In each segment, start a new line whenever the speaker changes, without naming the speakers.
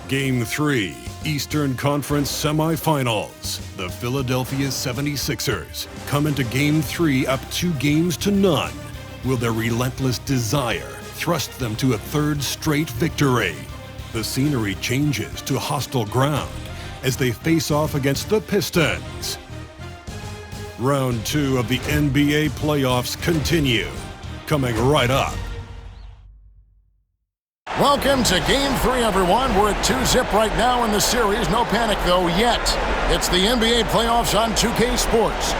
Game 3, Eastern Conference Semifinals. The Philadelphia 76ers come into Game 3 up 2-0. Will their relentless desire thrust them to a third straight victory? The scenery changes to hostile ground as they face off against the Pistons. Round 2 of the NBA playoffs continue, coming right up.
Welcome to Game 3, everyone. We're at 2-0 right now in the series. No panic, though, yet. It's the NBA playoffs on 2K Sports.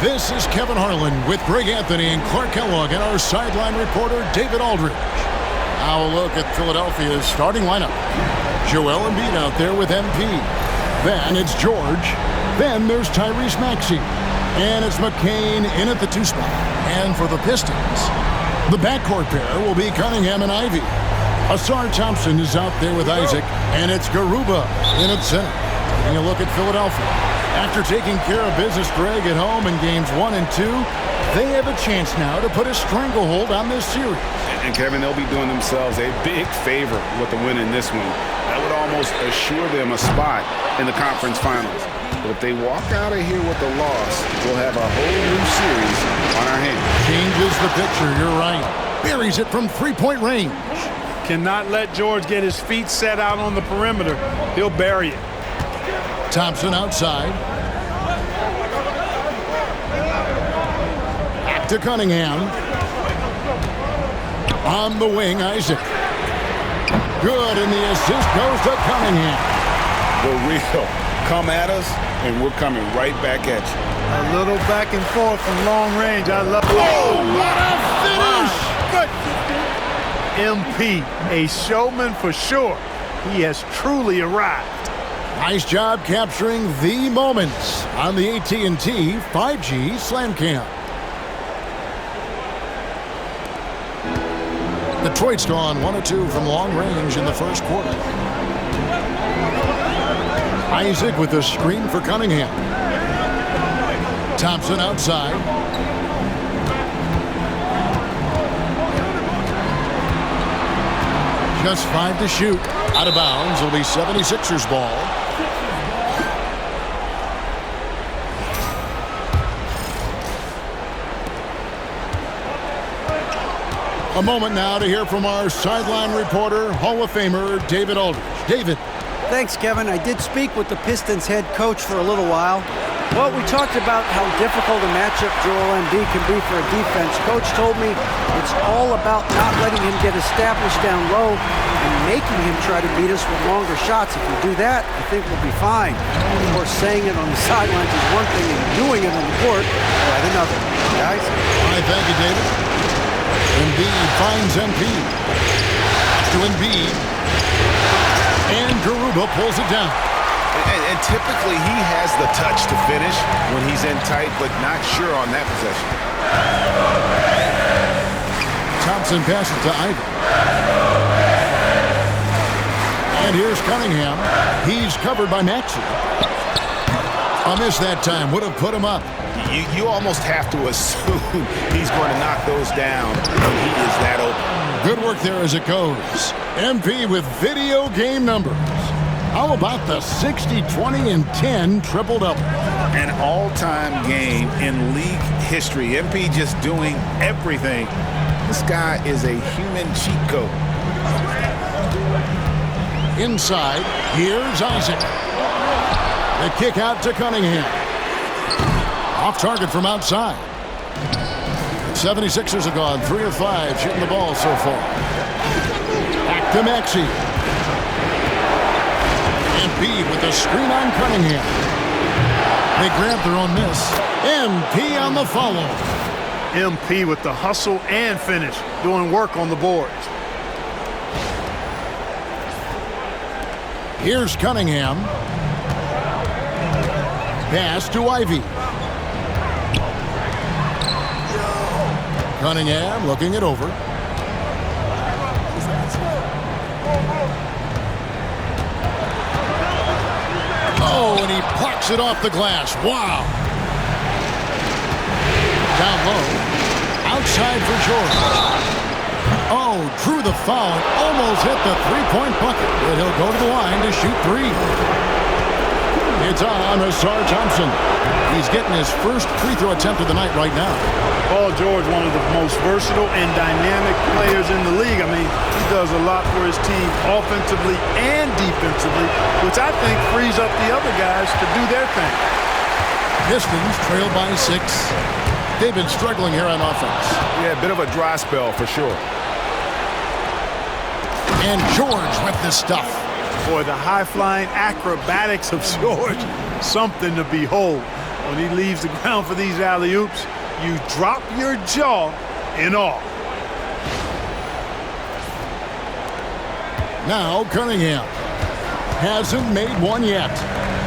This is Kevin Harlan with Greg Anthony and Clark Kellogg and our sideline reporter, David Aldridge. Now a look at Philadelphia's starting lineup. Joel Embiid out there with MP. Then it's George. Then there's Tyrese Maxey. And it's McCain in at the 2 spot. And for the Pistons, the backcourt pair will be Cunningham and Ivy. Asar Thompson is out there with Isaac, and it's Garuba in at center. Taking a look at Philadelphia. After taking care of business, Greg, at home in games 1 and 2, they have a chance now to put a stranglehold on this series.
And Kevin, they'll be doing themselves a big favor with the win in this one. That would almost assure them a spot in the conference finals. But if they walk out of here with a loss, we'll have a whole new series on our hands.
Changes the picture, you're right. Buries it from three-point range.
Cannot let George get his feet set out on the perimeter. He'll bury it.
Thompson outside. Back to Cunningham. On the wing, Isaac. Good, and the assist goes to Cunningham.
The real come at us, and we're coming right back at you.
A little back and forth from long range. I love it.
Oh, what a finish!
Good. MP, a showman for sure. He has truly arrived.
Nice job capturing the moments on the AT&T 5G Slam Cam. Detroit's gone 1 of 2 from long range in the first quarter. Isaac with a screen for Cunningham. Thompson outside. Just 5 to shoot. Out of bounds. It'll be 76ers ball. A moment now to hear from our sideline reporter, Hall of Famer David Aldridge. David.
Thanks, Kevin. I did speak with the Pistons head coach for a little while. Well, we talked about how difficult a matchup Joel Embiid can be for a defense. Coach told me it's all about not letting him get established down low and making him try to beat us with longer shots. If we do that, I think we'll be fine. Of course, saying it on the sidelines is one thing and doing it on the court quite another. Guys?
All right, thank you, David. Embiid finds MP. To Embiid. And Garuba pulls it down.
And typically he has the touch to finish when he's in tight, but not sure on that possession.
Thompson passes to Ivy. And here's Cunningham. He's covered by Maxey. A miss that time. Would have put him up.
You almost have to assume he's going to knock those down when he is that open.
Good work there as it goes. MP with video game numbers. How about the 60, 20, and 10 triple-double?
An all-time game in league history. MP just doing everything. This guy is a human cheat code.
Inside, here's Isaac. The kick out to Cunningham. Off target from outside. 76ers have gone 3 of 5 shooting the ball so far. Back to Maxey. MP with the screen on Cunningham. They grab their own miss. MP on the follow.
MP with the hustle and finish, doing work on the boards.
Here's Cunningham. Pass to Ivy. Cunningham looking it over. Oh, and he plucks it off the glass. Wow. Down low. Outside for George. Oh, drew the foul. Almost hit the three-point bucket. But he'll go to the line to shoot three. It's on Asar Thompson. He's getting his first free throw attempt of the night right now.
Paul George, one of the most versatile and dynamic players in the league. I mean, he does a lot for his team offensively and defensively, which I think frees up the other guys to do their thing.
Pistons trail by 6. They've been struggling here on offense.
Yeah, a bit of a dry spell for sure.
And George with this stuff.
Boy, the high-flying acrobatics of George, something to behold. When he leaves the ground for these alley-oops, you drop your jaw in awe.
Now Cunningham hasn't made one yet.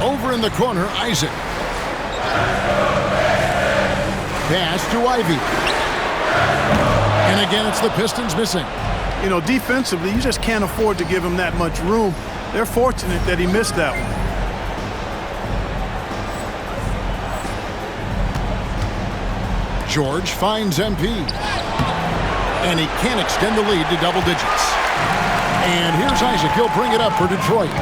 Over in the corner, Isaac. Pass to Ivy. And again, it's the Pistons missing.
You know, defensively, you just can't afford to give him that much room. They're fortunate that he missed that one.
George finds MP. And he can't extend the lead to double digits. And here's Isaac. He'll bring it up for Detroit.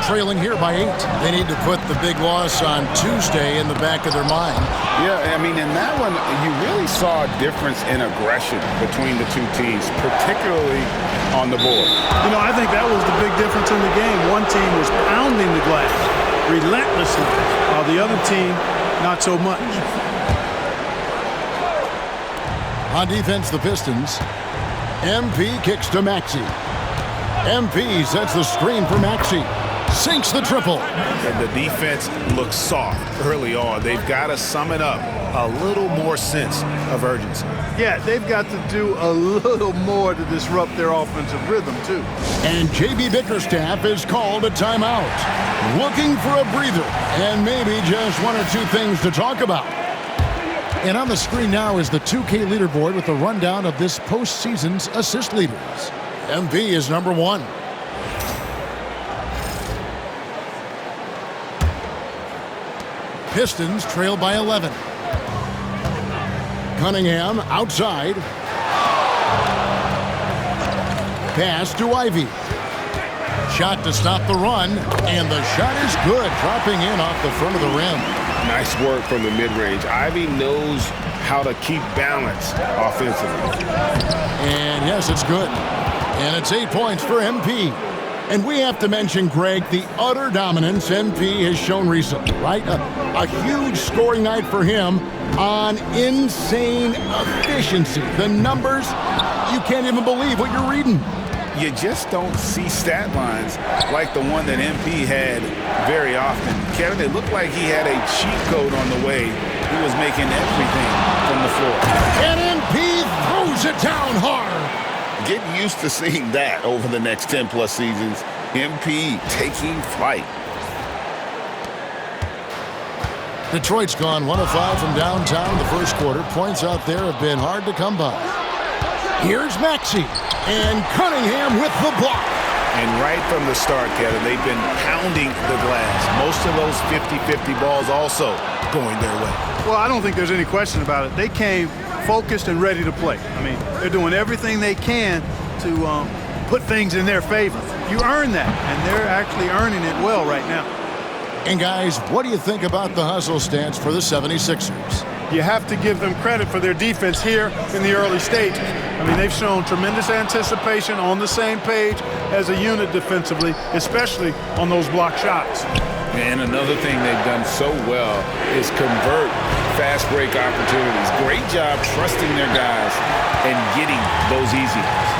Trailing here by 8. They need to put the big loss on Tuesday in the back of their mind.
Yeah, I mean, in that one, you really saw a difference in aggression between the two teams, particularly on the board.
You know, I think that was the big difference in the game. One team was pounding the glass relentlessly, while the other team, not so much.
On defense, the Pistons. MP kicks to Maxey. MP sets the screen for Maxey. Sinks the triple.
And the defense looks soft early on. They've got to sum it up. A little more sense of urgency.
Yeah, they've got to do a little more to disrupt their offensive rhythm, too.
And J.B. Bickerstaff is called a timeout. Looking for a breather and maybe just one or two things to talk about. And on the screen now is the 2K leaderboard with a rundown of this postseason's assist leaders. MP is number 1. Pistons trail by 11. Cunningham outside. Pass to Ivy. Shot to stop the run, and the shot is good, dropping in off the front of the rim.
Nice work from the mid-range. Ivy knows how to keep balance offensively.
And yes, it's good. And it's 8 points for MP. And we have to mention, Greg, the utter dominance MP has shown recently, right? A huge scoring night for him on insane efficiency. The numbers, you can't even believe what you're reading.
You just don't see stat lines like the one that MP had very often. Kevin, it looked like he had a cheat code on the way. He was making everything from the floor.
And MP throws it down hard.
Get used to seeing that over the next 10-plus seasons. MP taking flight.
Detroit's gone 1 of 5 from downtown the first quarter. Points out there have been hard to come by. Here's Maxey. And Cunningham with the block.
And right from the start, Kevin, they've been pounding the glass. Most of those 50-50 balls also going their way.
Well, I don't think there's any question about it. They came focused and ready to play. I mean, they're doing everything they can to put things in their favor. You earn that, and they're actually earning it well right now.
And guys, what do you think about the hustle stance for the 76ers?
You have to give them credit for their defense here in the early stages. I mean, they've shown tremendous anticipation, on the same page as a unit defensively, especially on those block shots.
And another thing they've done so well is convert fast break opportunities. Great job trusting their guys and getting those easy ones.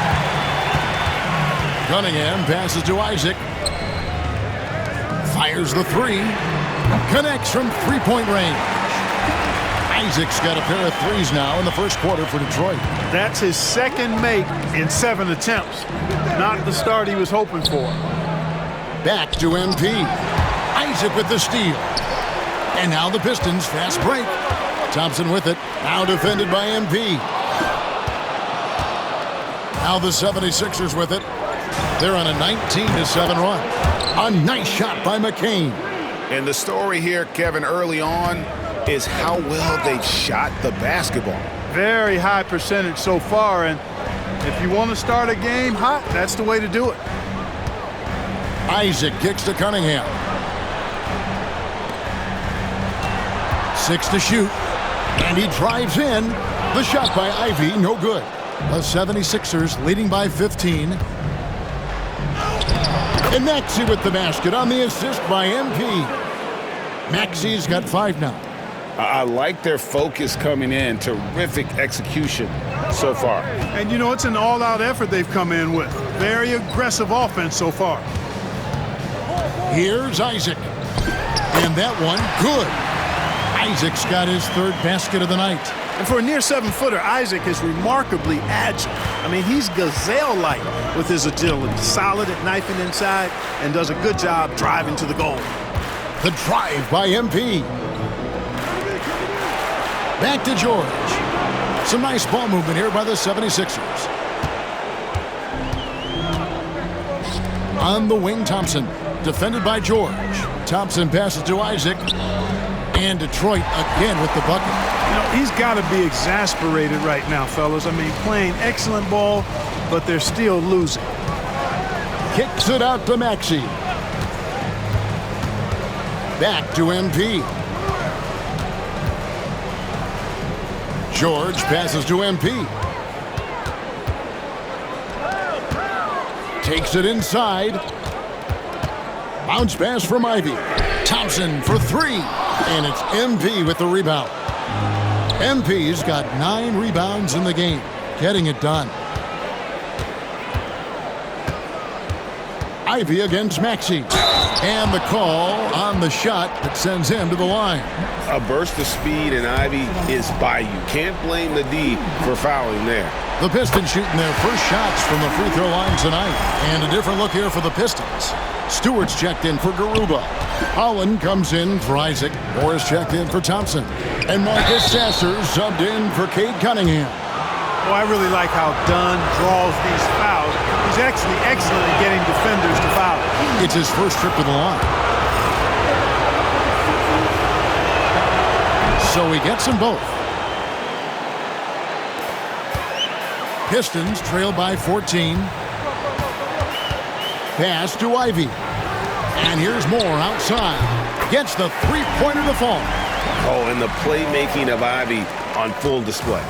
Cunningham passes to Isaac. Fires the 3. Connects from three-point range. Isaac's got a pair of threes now in the first quarter for Detroit.
That's his second make in 7 attempts. Not the start he was hoping for.
Back to MP. Isaac with the steal. And now the Pistons fast break. Thompson with it. Now defended by MP. Now the 76ers with it. They're on a 19-7 run. A nice shot by McCain.
And the story here, Kevin, early on is how well they've shot the basketball.
Very high percentage so far, and If you want to start a game hot, that's the way to do it.
Isaac kicks to Cunningham. 6 to shoot. And he drives in. The shot by Ivy, no good. The 76ers leading by 15. And Maxey with the basket on the assist by MP. Maxey's got 5 now.
I like their focus coming in. Terrific execution so far.
And, you know, it's an all-out effort they've come in with. Very aggressive offense so far.
Here's Isaac. And that one, good. Isaac's got his 3rd basket of the night.
And for a near 7-footer, Isaac is remarkably agile. I mean, he's gazelle-like with his agility. Solid at knifing inside and does a good job driving to the goal.
The drive by MP. Back to George. Some nice ball movement here by the 76ers. On the wing, Thompson. Defended by George. Thompson passes to Isaac. And Detroit again with the bucket.
You know, he's got to be exasperated right now, fellas. I mean, playing excellent ball, but they're still losing.
Kicks it out to Maxey. Back to MP. George passes to MP. Takes it inside. Bounce pass from Ivy. Thompson for 3. And it's MP with the rebound. MP's got 9 rebounds in the game. Getting it done. Ivy against Maxey. And the call on the shot that sends him to the line.
A burst of speed, and Ivy is by you. Can't blame the D for fouling there.
The Pistons shooting their first shots from the free throw line tonight. And a different look here for the Pistons. Stewart's checked in for Garuba. Holland comes in for Isaac. Morris checked in for Thompson. And Marcus Sasser subbed in for Cade Cunningham.
Oh, I really like how Dunn draws these fouls. He's actually excellent at getting defenders to foul.
It's his first trip to the line. So he gets them both. Pistons trail by 14. Pass to Ivy. And here's Moore outside. Gets the three-pointer to fall.
Oh, and the playmaking of Ivy on full display.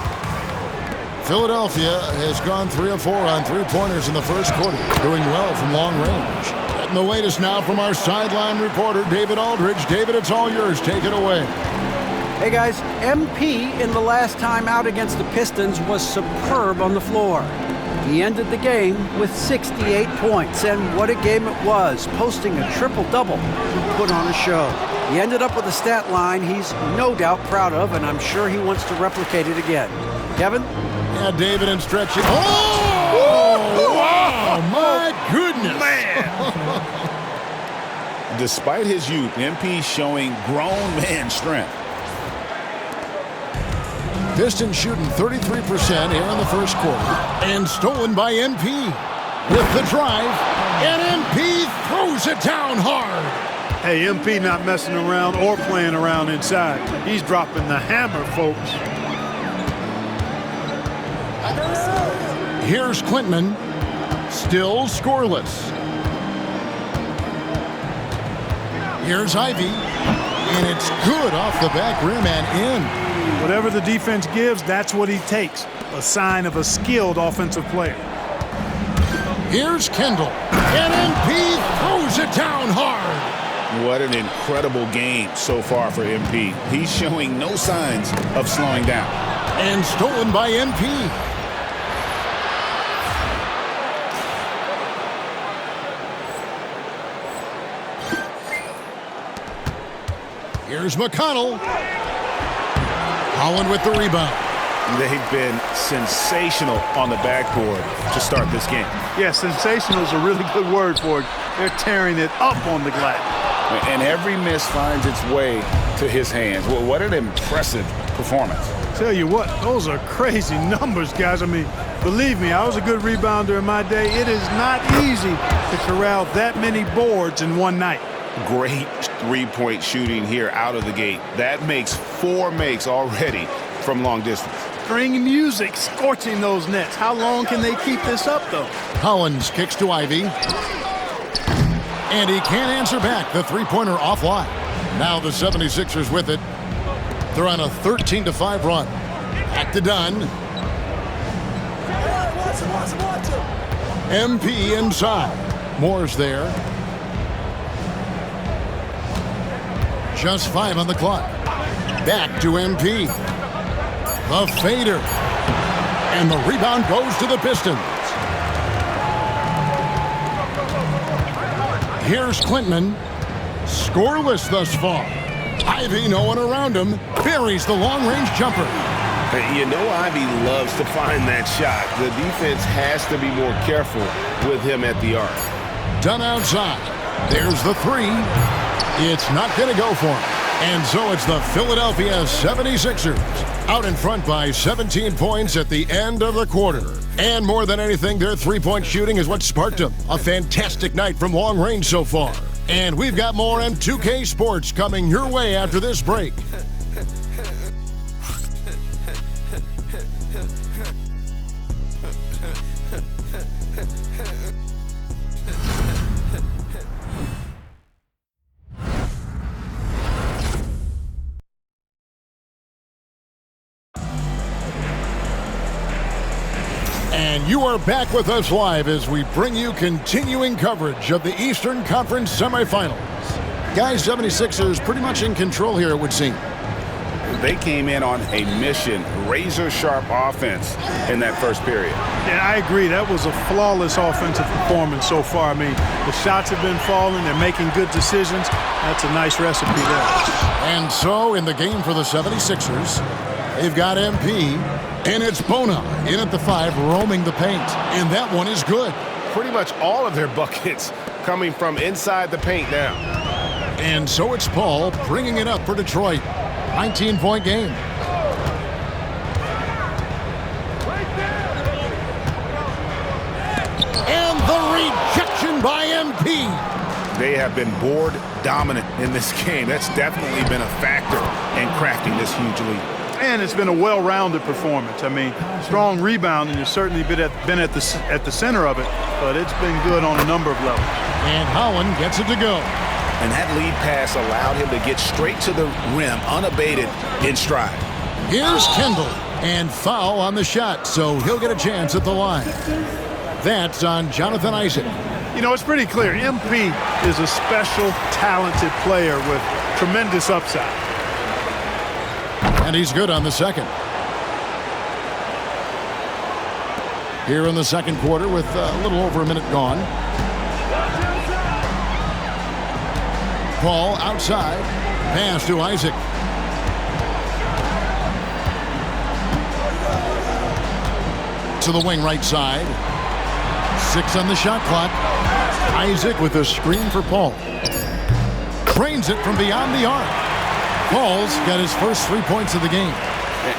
Philadelphia has gone 3 of 4 on three-pointers in the first quarter, doing well from long range. Getting the latest now from our sideline reporter, David Aldridge. David, it's all yours. Take it away.
Hey guys, MP in the last time out against the Pistons was superb on the floor. He ended the game with 68 points, and what a game it was, posting a triple-double to put on a show. He ended up with a stat line he's no doubt proud of, and I'm sure he wants to replicate it again. Kevin?
Yeah, David and stretching. Oh! Wow! My goodness!
Man! Despite his youth, MP showing grown man strength.
Pistons shooting 33% here in the first quarter. And stolen by MP. With the drive. And MP throws it down hard.
Hey, MP not messing around or playing around inside. He's dropping the hammer, folks.
Here's Quintman. Still scoreless. Here's Ivy. And it's good off the back rim and in.
Whatever the defense gives, that's what he takes. A sign of a skilled offensive player.
Here's Kendall. And MP throws it down hard.
What an incredible game so far for MP. He's showing no signs of slowing down.
And stolen by MP. Here's McConnell. Holland with the rebound.
They've been sensational on the backboard to start this game.
Yeah, sensational is a really good word for it. They're tearing it up on the glass.
And every miss finds its way to his hands. Well, what an impressive performance.
Tell you what, those are crazy numbers, guys. I mean, believe me, I was a good rebounder in my day. It is not easy to corral that many boards in one night.
Great three-point shooting here out of the gate. That makes 4 makes already from long distance.
string music scorching those nets. How long can they keep this up, though?
Collins kicks to Ivy. And he can't answer back. The three-pointer offline. Now the 76ers with it. They're on a 13-5 run. Back to Dunn. MP inside. Moore's there. Just 5 on the clock. Back to MP. The fader. And the rebound goes to the Pistons. Here's Clinton. Scoreless thus far. Ivy, no one around him, buries the long-range jumper.
You know Ivy loves to find that shot. The defense has to be more careful with him at the arc.
Done outside. There's the three. It's not going to go for him. And so it's the Philadelphia 76ers out in front by 17 points at the end of the quarter. And more than anything, their three-point shooting is what sparked them. A fantastic night from long range so far. And we've got more M2K Sports coming your way after this break. And you are back with us live as we bring you continuing coverage of the Eastern Conference semifinals. Guys, 76ers pretty much in control here, it would seem.
They came in on a mission, razor-sharp offense in that first period.
Yeah, I agree. That was a flawless offensive performance so far. I mean, the shots have been falling. They're making good decisions. That's a nice recipe there.
And so in the game for the 76ers, they've got MP. And it's Bona in at the 5, roaming the paint. And that one is good.
Pretty much all of their buckets coming from inside the paint now.
And so it's Paul bringing it up for Detroit. 19-point game. And the rejection by MP.
They have been board dominant in this game. That's definitely been a factor in crafting this huge lead.
And it's been a well-rounded performance. I mean, strong rebounding has certainly been at the center of it, but it's been good on a number of levels.
And Howland gets it to go.
And that lead pass allowed him to get straight to the rim, unabated, in stride.
Here's Kendall, and foul on the shot, so he'll get a chance at the line. That's on Jonathan Isaac.
You know, it's pretty clear. MP is a special, talented player with tremendous upside.
And he's good on the second. Here in the second quarter with a little over a minute gone. Paul outside. Pass to Isaac. To the wing right side. 6 on the shot clock. Isaac with a screen for Paul. Trains it from beyond the arc. Paul's got his first 3 points of the game.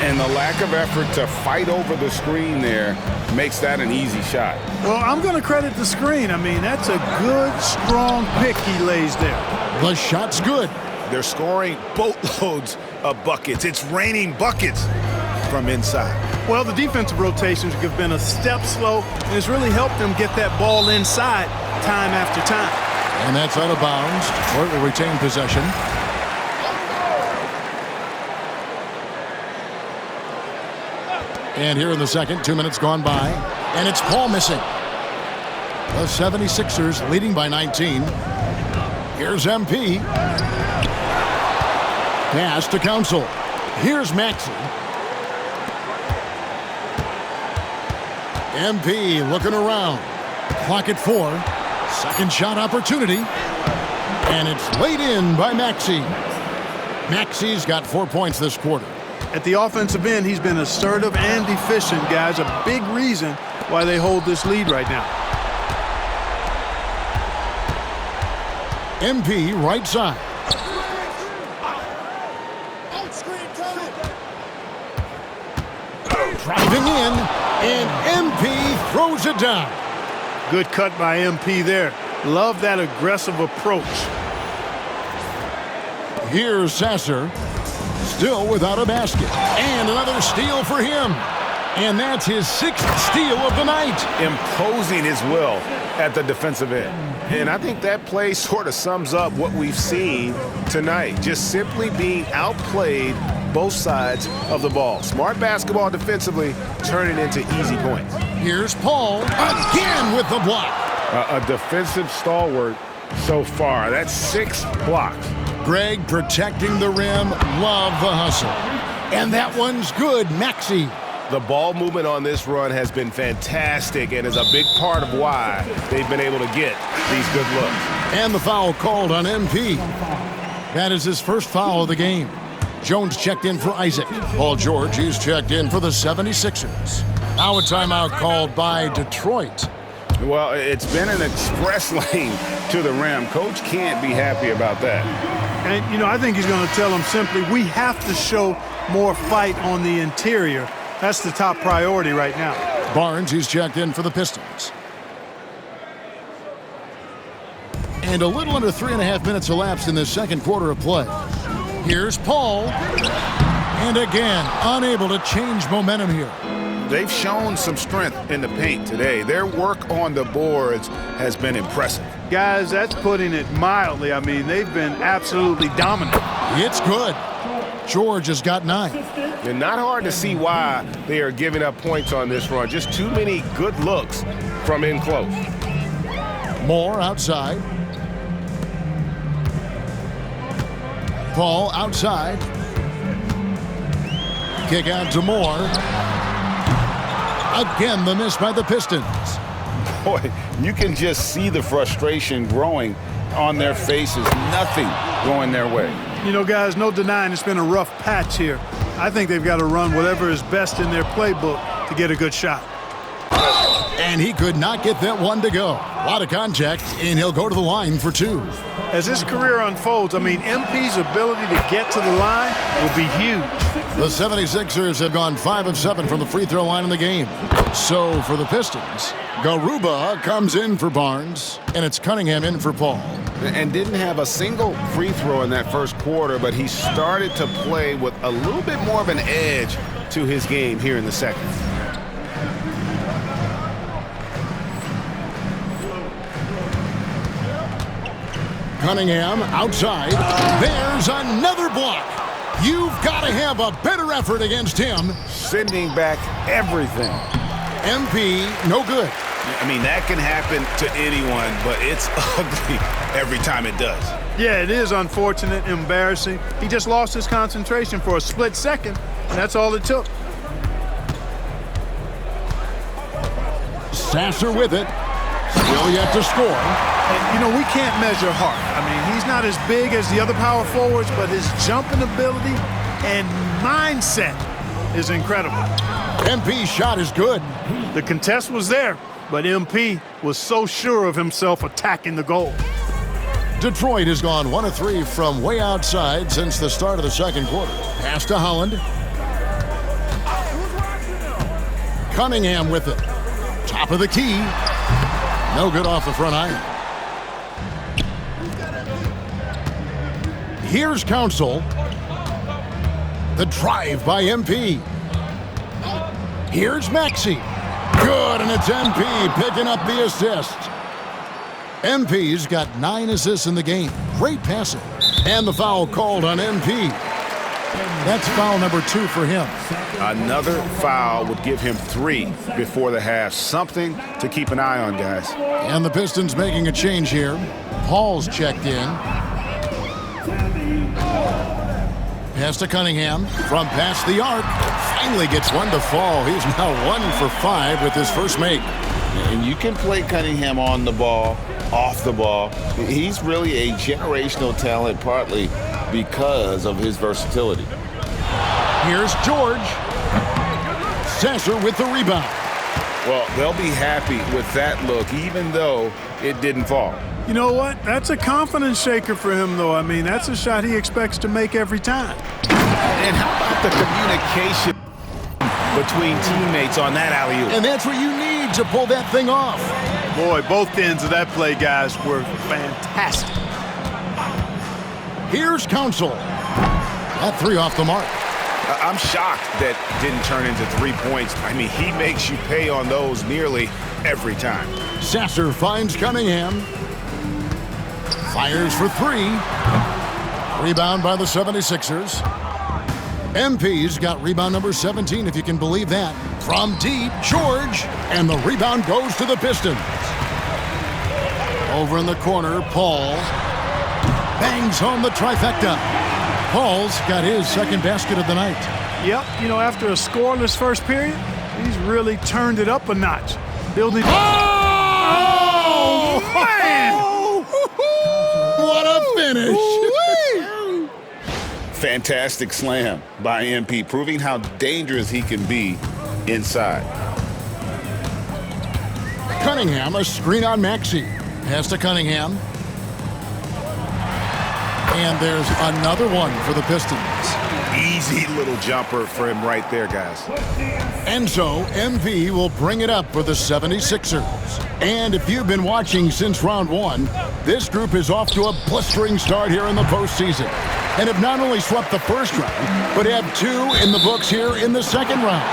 And the lack of effort to fight over the screen there makes that an easy shot.
Well, I'm going to credit the screen. I mean, that's a good, strong pick he lays there.
The shot's good.
They're scoring boatloads of buckets. It's raining buckets from inside.
Well, the defensive rotations have been a step slow, and it's really helped them get that ball inside time after time.
And that's out of bounds. Detroit will retain possession. And here in the second, 2 minutes gone by, and it's Paul missing. The 76ers leading by 19. Here's MP. Pass to Council. Here's Maxey. MP looking around. Clock at 4. Second shot opportunity. And it's laid in by Maxey. Maxey's got 4 points this quarter.
At the offensive end, he's been assertive and efficient, guys. A big reason why they hold this lead right now.
MP right side. Driving in, and MP throws it down.
Good cut by MP there. Love that aggressive approach.
Here's Sasser. still without a basket. And another steal for him. And that's his 6th steal of the night.
Imposing his will at the defensive end. And I think that play sort of sums up what we've seen tonight. Just simply being outplayed both sides of the ball. Smart basketball defensively, turning into easy points.
Here's Paul again with the block.
A defensive stalwart so far. That's 6 blocks.
Greg protecting the rim. Love the hustle. And that one's good, Maxey.
The ball movement on this run has been fantastic and is a big part of why they've been able to get these good looks.
And the foul called on MP. That is his first foul of the game. Jones checked in for Isaac. Paul George is checked in for the 76ers. Now a timeout called by Detroit.
Well, it's been an express lane to the rim. Coach can't be happy about that.
And, you know, I think he's going to tell them simply, we have to show more fight on the interior. That's the top priority right now.
Barnes, he's checked in for the Pistons. And a little under 3.5 minutes elapsed in the second quarter of play. Here's Paul. And again, unable to change momentum here.
They've shown some strength in the paint today. Their work on the boards has been impressive.
Guys, that's putting it mildly. I mean, they've been absolutely dominant.
It's good. George has got 9.
And not hard to see why they are giving up points on this run. Just too many good looks from in close.
Moore outside. Paul outside. Kick out to Moore. Again, the miss by the Pistons.
Boy, you can just see the frustration growing on their faces. Nothing going their way.
You know, guys, no denying it's been a rough patch here. I think they've got to run whatever is best in their playbook to get a good shot.
And he could not get that one to go. A lot of contact, and he'll go to the line for 2.
As his career unfolds, I mean, MP's ability to get to the line will be huge.
The 76ers have gone 5 of 7 from the free throw line in the game. So for the Pistons, Garuba comes in for Barnes, and it's Cunningham in for Paul.
And didn't have a single free throw in that first quarter, but he started to play with a little bit more of an edge to his game here in the second.
Cunningham outside. There's another block. You've got to have a better effort against him.
Sending back everything.
MP, no good.
I mean, that can happen to anyone, but it's ugly every time it does.
Yeah, it is unfortunate, embarrassing. He just lost his concentration for a split second, and that's all it took.
Sasser with it. Still yet to score.
And, you know, we can't measure heart. I mean, he's not as big as the other power forwards, but his jumping ability and mindset is incredible.
MP's shot is good.
The contest was there, but MP was so sure of himself attacking the goal.
Detroit has gone 1 of 3 from way outside since the start of the second quarter. Pass to Holland. Cunningham with it. Top of the key. No good off the front iron. Here's Council. The drive by MP. Here's Maxey. Good, and it's MP picking up the assist. MP's got 9 assists in the game. Great passing. And the foul called on MP. That's foul number 2 for him.
Another foul would give him 3 before the half. Something to keep an eye on, guys.
And the Pistons making a change here. Paul's checked in. Pass to Cunningham from past the arc. Finally gets one to fall. He's now 1 for 5 with his first make.
And you can play Cunningham on the ball, off the ball. He's really a generational talent, partly because of his versatility.
Here's George. Sasser with the rebound.
Well, they'll be happy with that look, even though it didn't fall.
You know what? That's a confidence shaker for him, though. I mean, that's a shot he expects to make every time.
And how about the communication between teammates on that alley-oop?
And that's what you need to pull that thing off.
Boy, both ends of that play, guys, were fantastic.
Here's Council. That three off the mark.
I'm shocked that didn't turn into 3 points. I mean, he makes you pay on those nearly every time.
Sasser finds Cunningham. Fires for three. Rebound by the 76ers. MP's got rebound number 17, if you can believe that. From deep, George. And the rebound goes to the Pistons. Over in the corner, Paul bangs home the trifecta. Paul's got his second basket of the night.
Yep, you know, after a scoreless first period, he's really turned it up a notch. Building.
Oh,
man!
What a finish!
Fantastic slam by MP, proving how dangerous he can be inside.
Cunningham, a screen on Maxey. Pass to Cunningham. And there's another one for the Pistons.
Easy little jumper for him right there, guys.
And so MP will bring it up for the 76ers. And if you've been watching since round one, this group is off to a blistering start here in the postseason. And have not only swept the first round, but have two in the books here in the second round.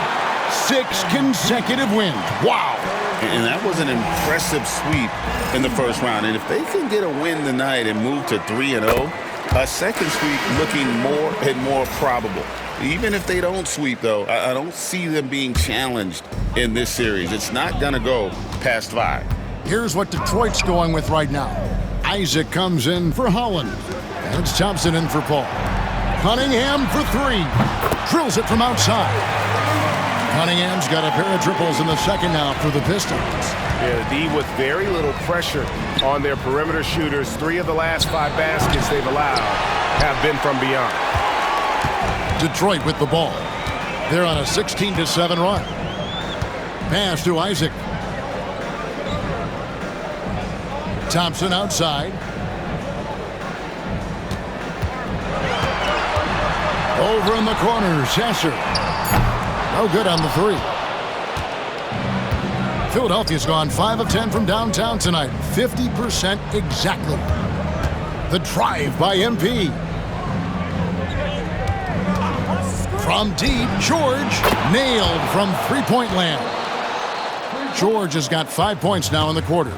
6 consecutive wins. Wow.
And that was an impressive sweep in the first round. And if they can get a win tonight and move to 3-0, a second sweep looking more and more probable. Even if they don't sweep, though, I don't see them being challenged in this series. It's not going to go past 5.
Here's what Detroit's going with right now. Isaac comes in for Holland. And it's Thompson in for Paul. Cunningham for three. Drills it from outside. Cunningham's got a pair of triples in the second now for the Pistons.
Yeah, the D with very little pressure on their perimeter shooters. 3 of the last 5 baskets they've allowed have been from beyond.
Detroit with the ball. They're on a 16-7 run. Pass to Isaac. Thompson outside. Over in the corner, Sasser. No good on the three. Philadelphia's gone 5 of 10 from downtown tonight. 50% exactly. The drive by MP. From deep, George nailed from three-point land. George has got 5 points now in the quarter.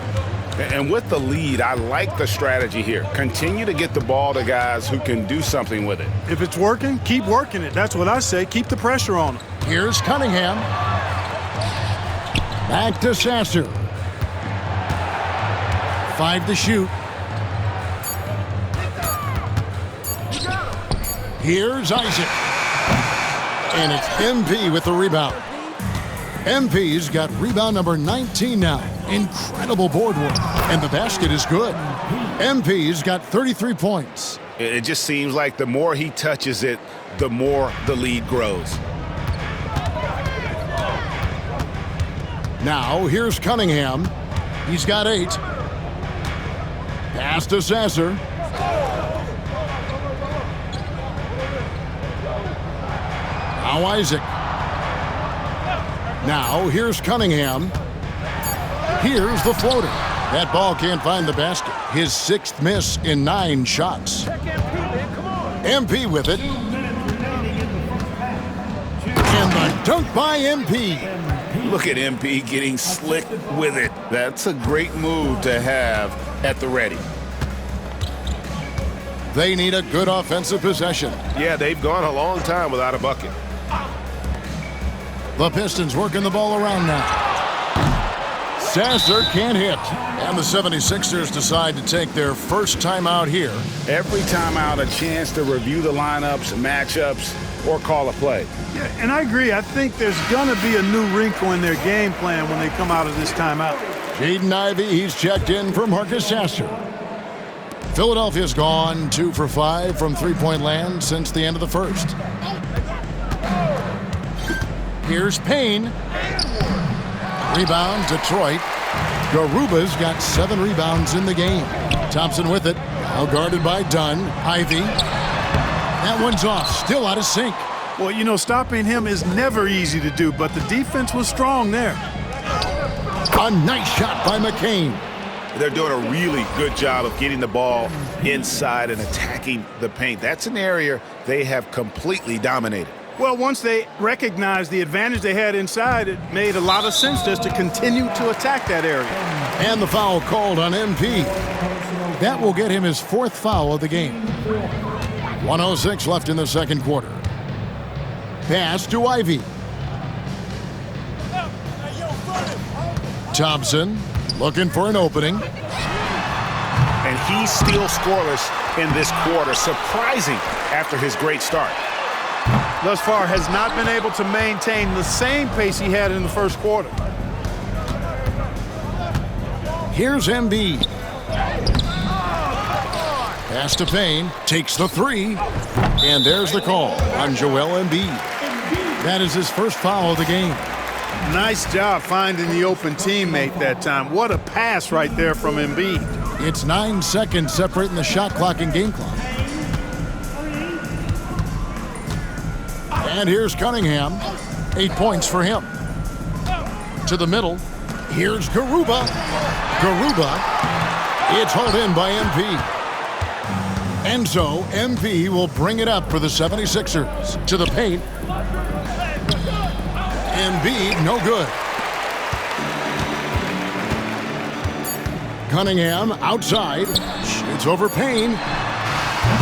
And with the lead, I like the strategy here. Continue to get the ball to guys who can do something with it.
If it's working, keep working it. That's what I say. Keep the pressure on him.
Here's Cunningham. Back to Sasser. 5 to shoot. Here's Isaac. And it's MP with the rebound. MP's got rebound number 19 now. Incredible board work. And the basket is good. MP's got 33 points.
It just seems like the more he touches it, the more the lead grows.
Now, here's Cunningham. He's got 8. Pass to Sasser. Now Isaac. Now, here's Cunningham. Here's the floater. That ball can't find the basket. His 6th miss in 9 shots. MP with it. And the dunk by MP.
Look at MP getting slick with it. That's a great move to have at the ready.
They need a good offensive possession.
Yeah, they've gone a long time without a bucket.
The Pistons working the ball around now. Sasser can't hit. And the 76ers decide to take their first timeout here.
Every timeout, a chance to review the lineups, matchups, or call a play.
Yeah, and I agree. I think there's going to be a new wrinkle in their game plan when they come out of this timeout.
Jaden Ivey, he's checked in for Marcus Sasser. Philadelphia's gone 2 for 5 from three-point land since the end of the first. Here's Payne. Rebound, Detroit. Garuba's got 7 rebounds in the game. Thompson with it. Now guarded by Dunn. Ivey. That one's off. Still out of sync.
Well, you know, stopping him is never easy to do, but the defense was strong there.
A nice shot by McCain.
They're doing a really good job of getting the ball inside and attacking the paint. That's an area they have completely dominated.
Well, once they recognized the advantage they had inside, it made a lot of sense just to continue to attack that area.
And the foul called on MP. That will get him his 4th foul of the game. 1:06 left in the second quarter. Pass to Ivy. Thompson looking for an opening.
And he's still scoreless in this quarter. Surprising after his great start.
Thus far has not been able to maintain the same pace he had in the first quarter.
Here's Embiid. Pass to Payne, takes the 3, and there's the call on Joel Embiid. That is his 1st foul of the game.
Nice job finding the open teammate that time. What a pass right there from Embiid.
It's 9 seconds separating the shot clock and game clock. And here's Cunningham. 8 points for him. To the middle. Here's Garuba. It's hauled in by MP. And so MP will bring it up for the 76ers. To the paint. Embiid, no good. Cunningham outside. Shoots over Payne.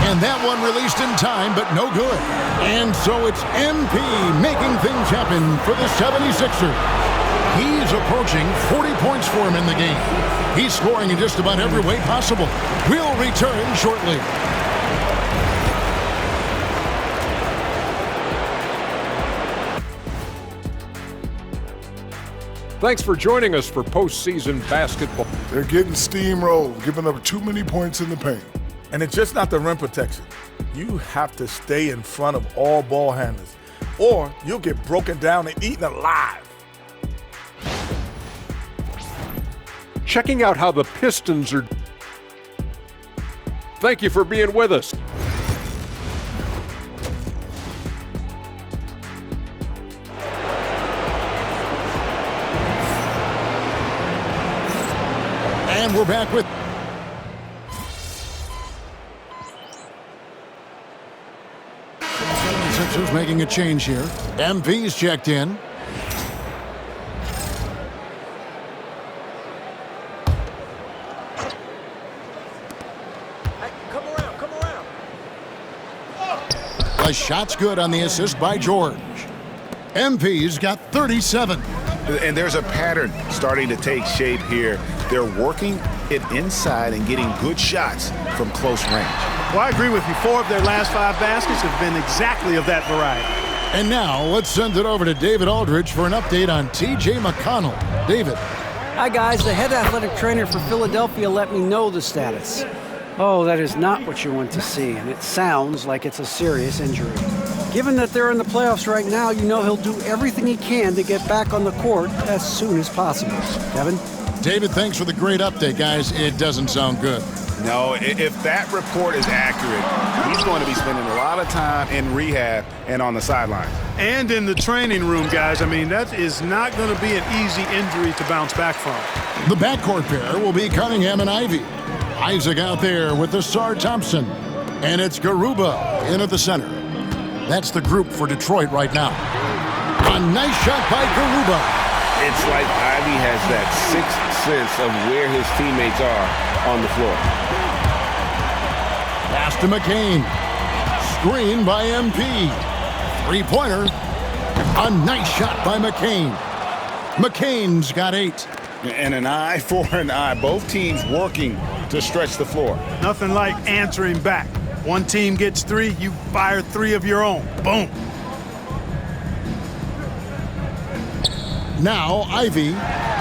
And that one released in time, but no good. And so it's MP making things happen for the 76ers. He's approaching 40 points for him in the game. He's scoring in just about every way possible. We'll return shortly.
Thanks for joining us for postseason basketball.
They're getting steamrolled, giving up too many points in the paint.
And it's just not the rim protection. You have to stay in front of all ball handlers, or you'll get broken down and eaten alive.
Checking out how the Pistons are. Thank you for being with us.
And we're back with Sixers making a change here. MP's checked in.
Come around.
The shot's good on the assist by George. MP's got 37.
And there's a pattern starting to take shape here. They're working it inside and getting good shots from close range.
Well, I agree with you. 4 of their last 5 baskets have been exactly of that variety.
And now let's send it over to David Aldridge for an update on T.J. McConnell. David.
Hi, guys. The head athletic trainer for Philadelphia let me know the status. Oh, that is not what you want to see, and it sounds like it's a serious injury. Given that they're in the playoffs right now, you know he'll do everything he can to get back on the court as soon as possible. Kevin?
David, thanks for the great update, guys. It doesn't sound good.
No, if that report is accurate, he's going to be spending a lot of time in rehab and on the sidelines.
And in the training room, guys. I mean, that is not going to be an easy injury to bounce back from.
The backcourt pair will be Cunningham and Ivy. Isaac out there with the Sar Thompson. And it's Garuba in at the center. That's the group for Detroit right now. A nice shot by Garuba.
It's like Ivy has that sixth sense of where his teammates are on the floor.
Pass to McCain. Screen by MP. Three-pointer. A nice shot by McCain. McCain's got 8.
And an eye for an eye. Both teams working to stretch the floor.
Nothing like answering back. One team gets 3, you fire 3 of your own. Boom.
Now Ivy,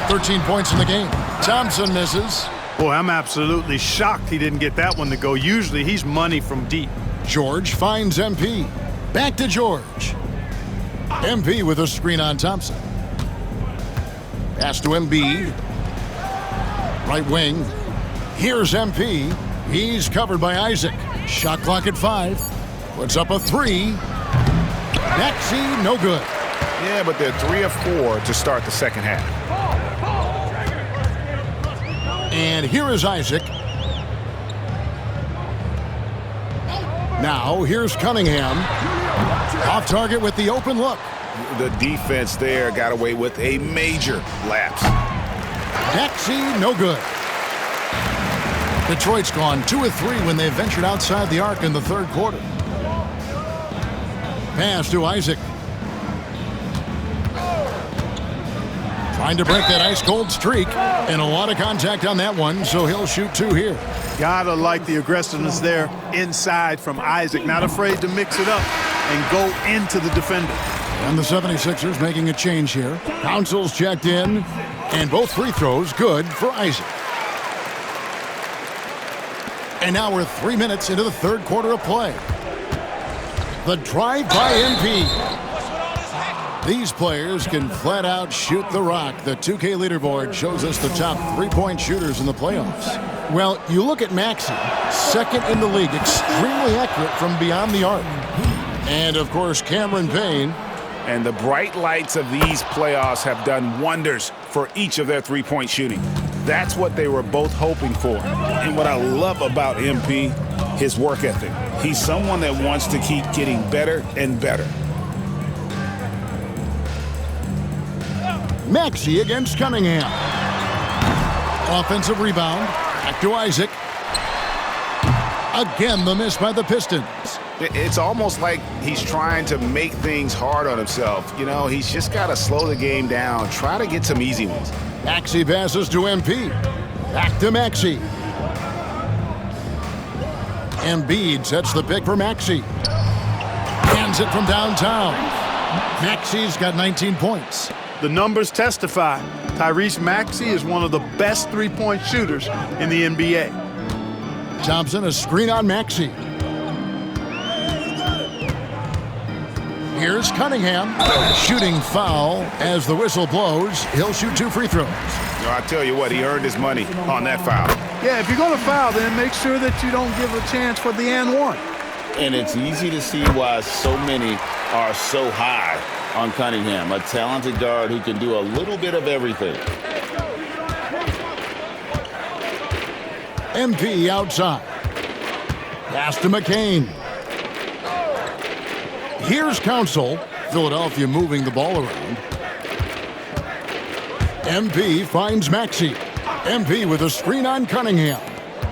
13 points in the game. Thompson misses.
Boy, I'm absolutely shocked he didn't get that one to go. Usually he's money from deep.
George finds MP. Back to George. MP with a screen on Thompson. Pass to Embiid. Right wing. Here's MP. He's covered by Isaac. Shot clock at 5. Puts up a 3. Maxey, no good.
Yeah, but they're 3 of 4 to start the second half.
And here is Isaac. Now, here's Cunningham. Off target with the open look.
The defense there got away with a major lapse.
Maxey, no good. Detroit's gone 2 of 3 when they ventured outside the arc in the third quarter. Pass to Isaac. Trying to break that ice-cold streak, and a lot of contact on that one, so he'll shoot 2 here.
Gotta like the aggressiveness there inside from Isaac. Not afraid to mix it up and go into the defender.
And the 76ers making a change here. Council's checked in, and both free throws good for Isaac. And now we're 3 minutes into the third quarter of play. The drive by MP. These players can flat out shoot the rock. The 2K leaderboard shows us the top three-point shooters in the playoffs. Well, you look at Maxey, second in the league, extremely accurate from beyond the arc. And, of course, Cameron Payne.
And the bright lights of these playoffs have done wonders for each of their three-point shooting. That's what they were both hoping for. And what I love about MP, his work ethic. He's someone that wants to keep getting better and better.
Maxey against Cunningham. Offensive rebound. Back to Isaac. Again, the miss by the Pistons.
It's almost like he's trying to make things hard on himself. You know, he's just got to slow the game down. Try to get some easy ones.
Maxey passes to MP. Back to Maxey. Embiid sets the pick for Maxey. Hands it from downtown. Maxey's got 19 points.
The numbers testify. Tyrese Maxey is one of the best three-point shooters in the NBA.
Thompson, a screen on Maxey. Here's Cunningham. Shooting foul as the whistle blows. He'll shoot 2 free throws.
I tell you what, he earned his money on that foul.
Yeah, if you're going to foul, then make sure that you don't give a chance for the and one.
And it's easy to see why so many are so high on Cunningham, a talented guard who can do a little bit of everything.
MP outside. Pass to McCain. Here's Council. Philadelphia moving the ball around. MP finds Maxey. MP with a screen on Cunningham.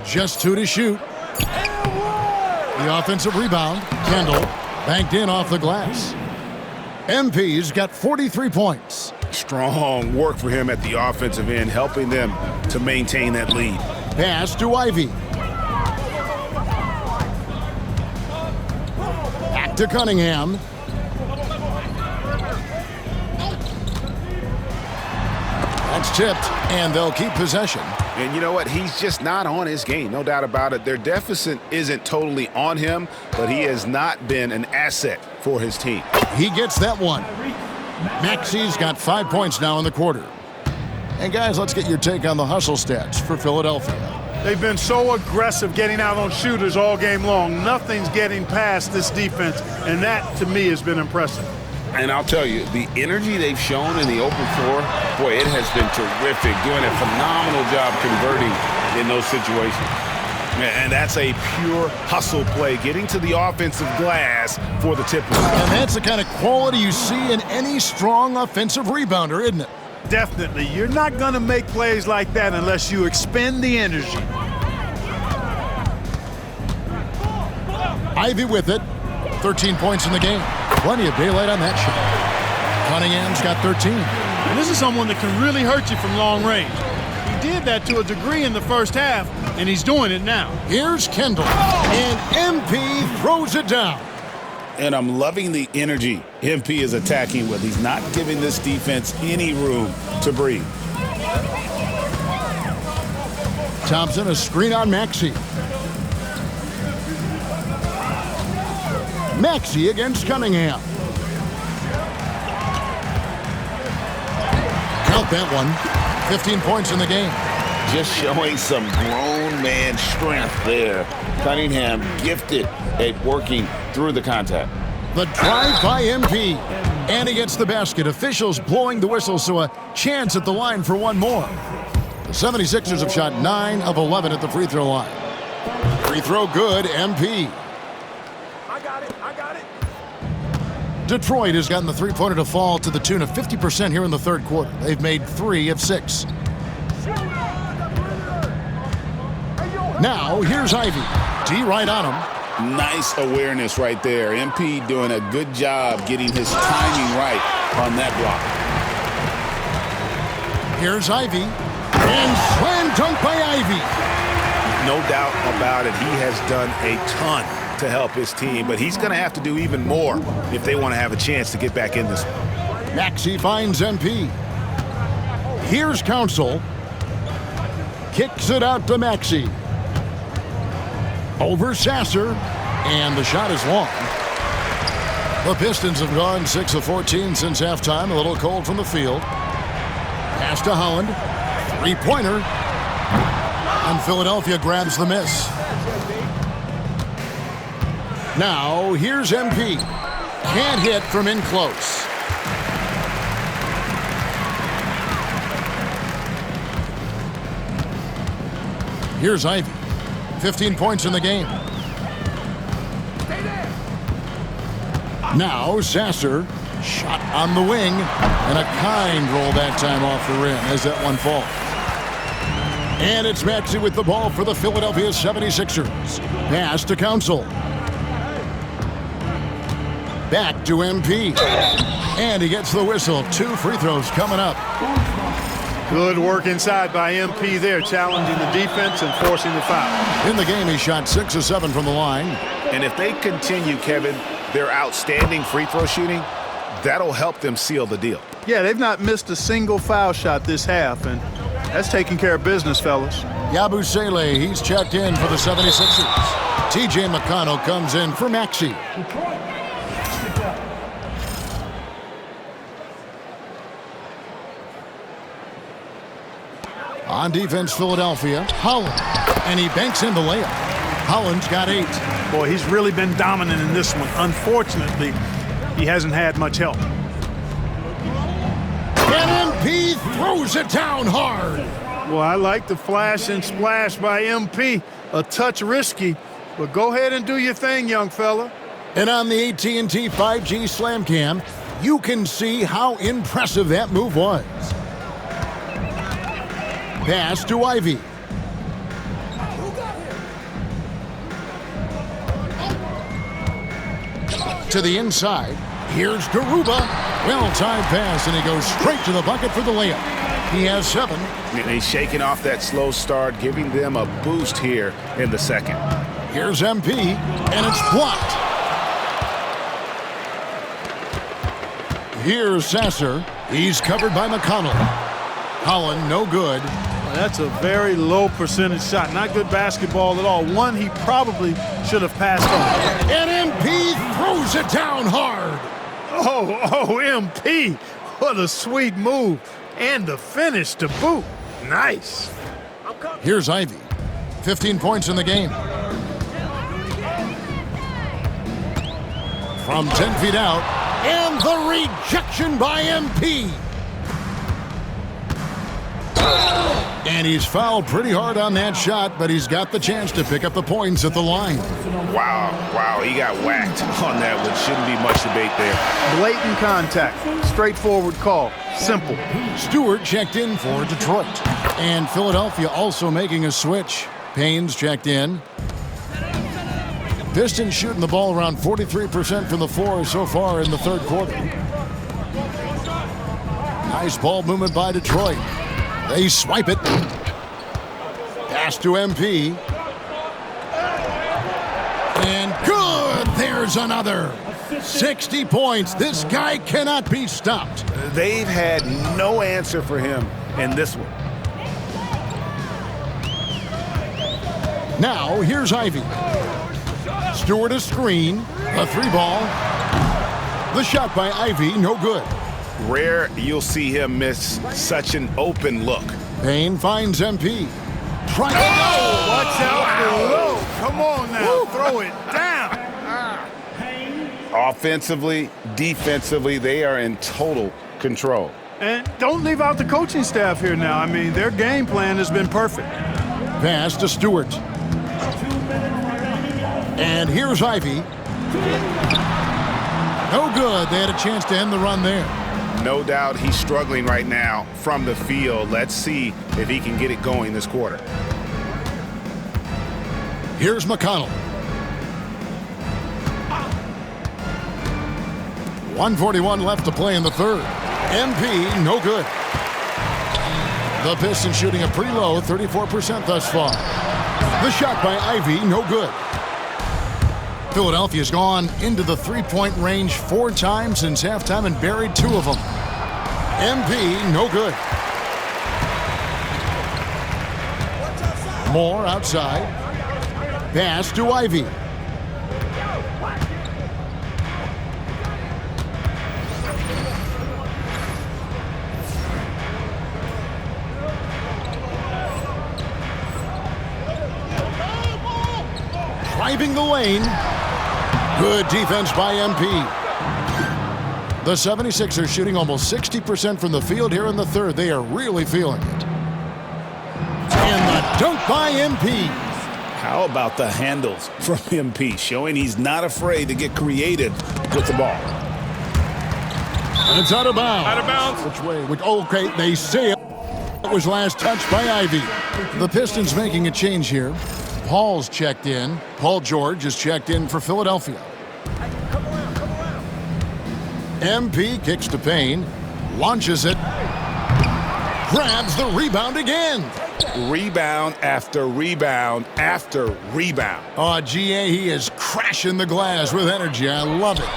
Just 2 to shoot. The offensive rebound. Kendall banked in off the glass. MP's got 43 points.
Strong work for him at the offensive end, helping them to maintain that lead.
Pass to Ivy. Back to Cunningham. That's tipped, and they'll keep possession.
And you know what? He's just not on his game, no doubt about it. Their deficit isn't totally on him, but he has not been an asset for his team.
He gets that one. Maxey's got 5 points now in the quarter. And guys, let's get your take on the hustle stats for Philadelphia.
They've been so aggressive getting out on shooters all game long. Nothing's getting past this defense, and that, to me, has been impressive.
And I'll tell you, the energy they've shown in the open floor, boy, it has been terrific, doing a phenomenal job converting in those situations. And that's a pure hustle play, getting to the offensive glass for the tip.
And that's the kind of quality you see in any strong offensive rebounder, isn't it?
Definitely. You're not going to make plays like that unless you expend the energy.
Ivy with it. 13 points in the game. Plenty of daylight on that shot. Cunningham's got 13.
And this is someone that can really hurt you from long range. He did that to a degree in the first half, and he's doing it now.
Here's Kendall, and MP throws it down.
And I'm loving the energy MP is attacking with. He's not giving this defense any room to breathe.
Thompson, a screen on Maxey. Maxey against Cunningham. Count that one. 15 points in the game.
Just showing some grown man strength there. Cunningham gifted at working through the contact.
The drive by MP. And he gets the basket. Officials blowing the whistle, so a chance at the line for one more. The 76ers have shot 9 of 11 at the free throw line. Free throw good, MP.
I got it.
Detroit has gotten the three-pointer to fall to the tune of 50% here in the third quarter. They've made 3 of 6. Now, here's Ivy. D right on him.
Nice awareness right there. MP doing a good job getting his timing right on that block.
Here's Ivy. And slam dunk by Ivy.
No doubt about it. He has done a ton to help his team, but he's going to have to do even more if they want to have a chance to get back in this one.
Maxey finds MP. Here's Council. Kicks it out to Maxey. Over Sasser, and the shot is long. The Pistons have gone 6 of 14 since halftime. A little cold from the field. Pass to Holland. Three-pointer. And Philadelphia grabs the miss. Now, here's MP. Can't hit from in close. Here's Ivy. 15 points in the game. Now, Sasser. Shot on the wing. And a kind roll that time off the rim as that one falls. And it's Maxey with the ball for the Philadelphia 76ers. Pass to Council. Back to MP. And he gets the whistle. 2 free throws coming up.
Good work inside by MP there, challenging the defense and forcing the foul.
In the game, he shot 6 of 7 from the line.
And if they continue, Kevin, their outstanding free throw shooting, that'll help them seal the deal.
Yeah, they've not missed a single foul shot this half, and that's taking care of business, fellas.
Yabusele, he's checked in for the 76ers. T.J. McConnell comes in for Maxey. On defense, Philadelphia. Holland. And he banks in the layup. Holland's got 8.
Boy, he's really been dominant in this one. Unfortunately, he hasn't had much help.
And MP throws it down hard.
Well, I like the flash and splash by MP. A touch risky, but go ahead and do your thing, young fella.
And on the AT&T 5G Slam Cam, you can see how impressive that move was. Pass to Ivy. To the inside. Here's Garuba. Well-timed pass, and he goes straight to the bucket for the layup. He has 7.
And he's shaking off that slow start, giving them a boost here in the second.
Here's MP, and it's blocked. Here's Sasser. He's covered by McConnell. Holland, no good.
That's a very low percentage shot. Not good basketball at all. One he probably should have passed on.
And MP throws it down hard.
Oh, MP. What a sweet move. And the finish to boot. Nice.
Here's Ivy. 15 points in the game. From 10 feet out. And the rejection by MP. And he's fouled pretty hard on that shot, but he's got the chance to pick up the points at the line.
Wow, he got whacked on that one. Shouldn't be much debate there.
Blatant contact. Straightforward call. Simple.
Stewart checked in for Detroit. And Philadelphia also making a switch. Payne's checked in. Pistons shooting the ball around 43% from the floor so far in the third quarter. Nice ball movement by Detroit. They swipe it. Pass to MP. And good! There's another. 60 points. This guy cannot be stopped.
They've had no answer for him in this one.
Now, here's Ivy. Stewart a screen. A 3-ball. The shot by Ivy, no good.
Rare you'll see him miss such an open look.
Payne finds MP. Watch
out below. Come on now. Throw it down.
Offensively, defensively, they are in total control.
And don't leave out the coaching staff here now. I mean, their game plan has been perfect.
Pass to Stewart. And here's Ivy. No good. They had a chance to end the run there.
No doubt he's struggling right now from the field. Let's see if he can get it going this quarter.
Here's McConnell. 1:41 left to play in the third. MP, no good. The Pistons shooting a pretty low 34% thus far. The shot by Ivy, no good. Philadelphia's gone into the three-point range 4 times since halftime and buried 2 of them. MP, no good. Moore outside. Pass to Ivy. Driving the lane. Good defense by MP. The 76ers shooting almost 60% from the field here in the third. They are really feeling it. And the dunk by MP.
How about the handles from MP, showing he's not afraid to get creative with the ball.
And it's out of bounds.
Out of bounds.
Which way? Okay, they say it. It was last touched by Ivy. The Pistons making a change here. Paul's checked in. Paul George is checked in for Philadelphia. MP kicks to Payne. Launches it. Grabs the rebound again.
Rebound after rebound after rebound.
Oh, GA, he is crashing the glass with energy. I love it.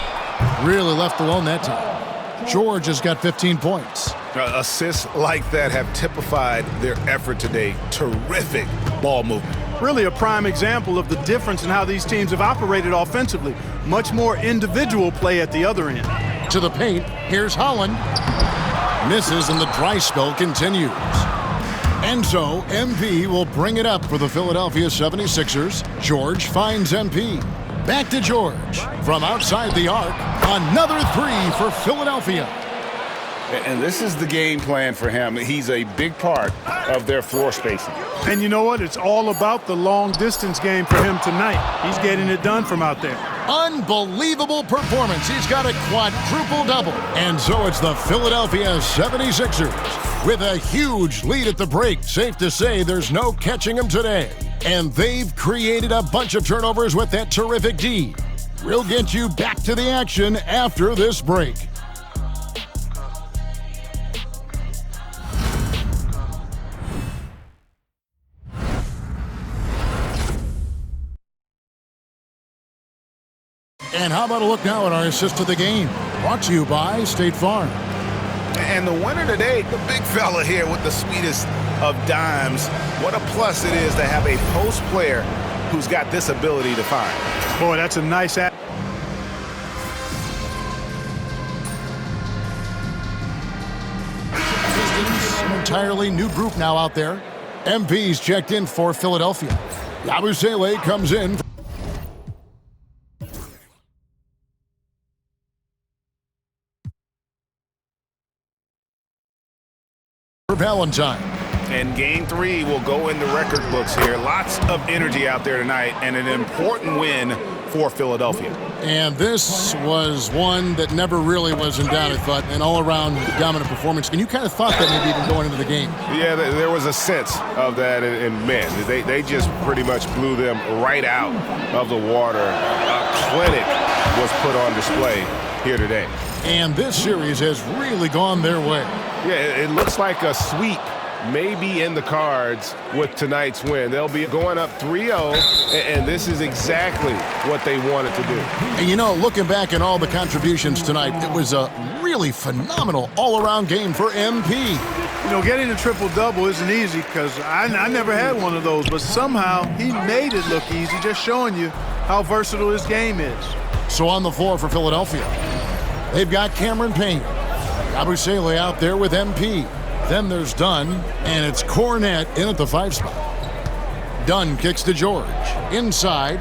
Really left alone that time. George has got 15 points.
Assists like that have typified their effort today. Terrific ball movement.
Really a prime example of the difference in how these teams have operated offensively. Much more individual play at the other end.
To the paint, here's Holland. Misses and the dry spell continues. And so, MP will bring it up for the Philadelphia 76ers. George finds MP. Back to George. From outside the arc, another 3 for Philadelphia.
And this is the game plan for him. He's a big part of their floor spacing.
And you know what? It's all about the long-distance game for him tonight. He's getting it done from out there.
Unbelievable performance. He's got a quadruple-double. And so it's the Philadelphia 76ers with a huge lead at the break. Safe to say there's no catching them today. And they've created a bunch of turnovers with that terrific D. We'll get you back to the action after this break. And how about a look now at our assist of the game? Brought to you by State Farm.
And the winner today, the big fella here with the sweetest of dimes. What a plus it is to have a post player who's got this ability to find.
Boy, that's a nice act.
An entirely new group now out there. MP's checked in for Philadelphia. Yabusele comes in. Valentine.
And game 3 will go in the record books here. Lots of energy out there tonight and an important win for Philadelphia.
And this was one that never really was in doubt, I thought, an all-around dominant performance. And you kind of thought that maybe even going into the game.
Yeah, there was a sense of that in men. They just pretty much blew them right out of the water. A clinic was put on display here today.
And this series has really gone their way.
Yeah, it looks like a sweep may be in the cards with tonight's win. They'll be going up 3-0, and this is exactly what they wanted to do.
And you know, looking back at all the contributions tonight, it was a really phenomenal all-around game for MP.
You know, getting a triple-double isn't easy because I never had one of those, but somehow he made it look easy, just showing you how versatile his game is.
So on the floor for Philadelphia, they've got Cameron Payne. Yabusele out there with MP. Then there's Dunn, and it's Cornette in at the 5 spot. Dunn kicks to George. Inside.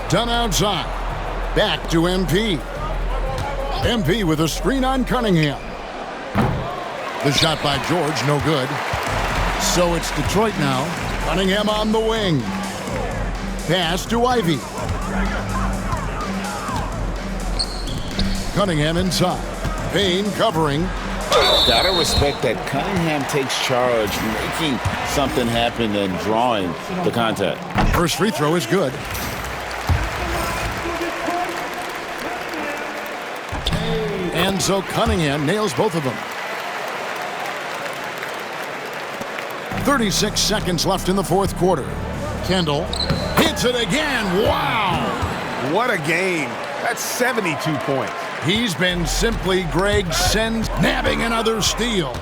Dunn outside. Back to MP. MP with a screen on Cunningham. The shot by George, no good. So it's Detroit now. Cunningham on the wing. Pass to Ivy. Cunningham inside. Payne covering.
Gotta respect that Cunningham takes charge, making something happen and drawing the contact.
First free throw is good. And so Cunningham nails both of them. 36 seconds left in the fourth quarter. Kendall hits it again. Wow!
What a game. That's 72 points.
He's been simply Greg Sens nabbing another steal.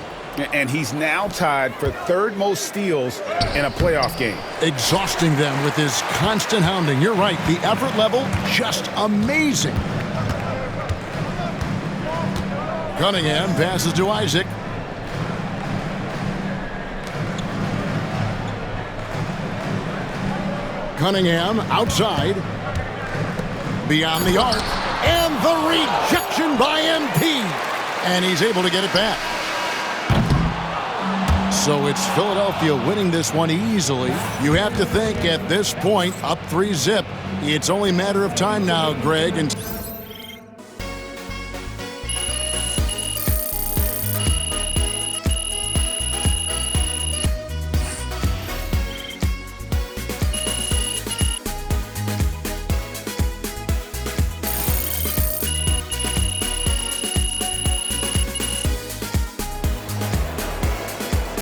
And he's now tied for third most steals in a playoff game.
Exhausting them with his constant hounding. You're right, the effort level, just amazing. Cunningham passes to Isaac. Cunningham outside. Beyond the arc. And the rejection by MP. And he's able to get it back. So it's Philadelphia winning this one easily. You have to think at this point, up 3-0. It's only a matter of time now, Greg. And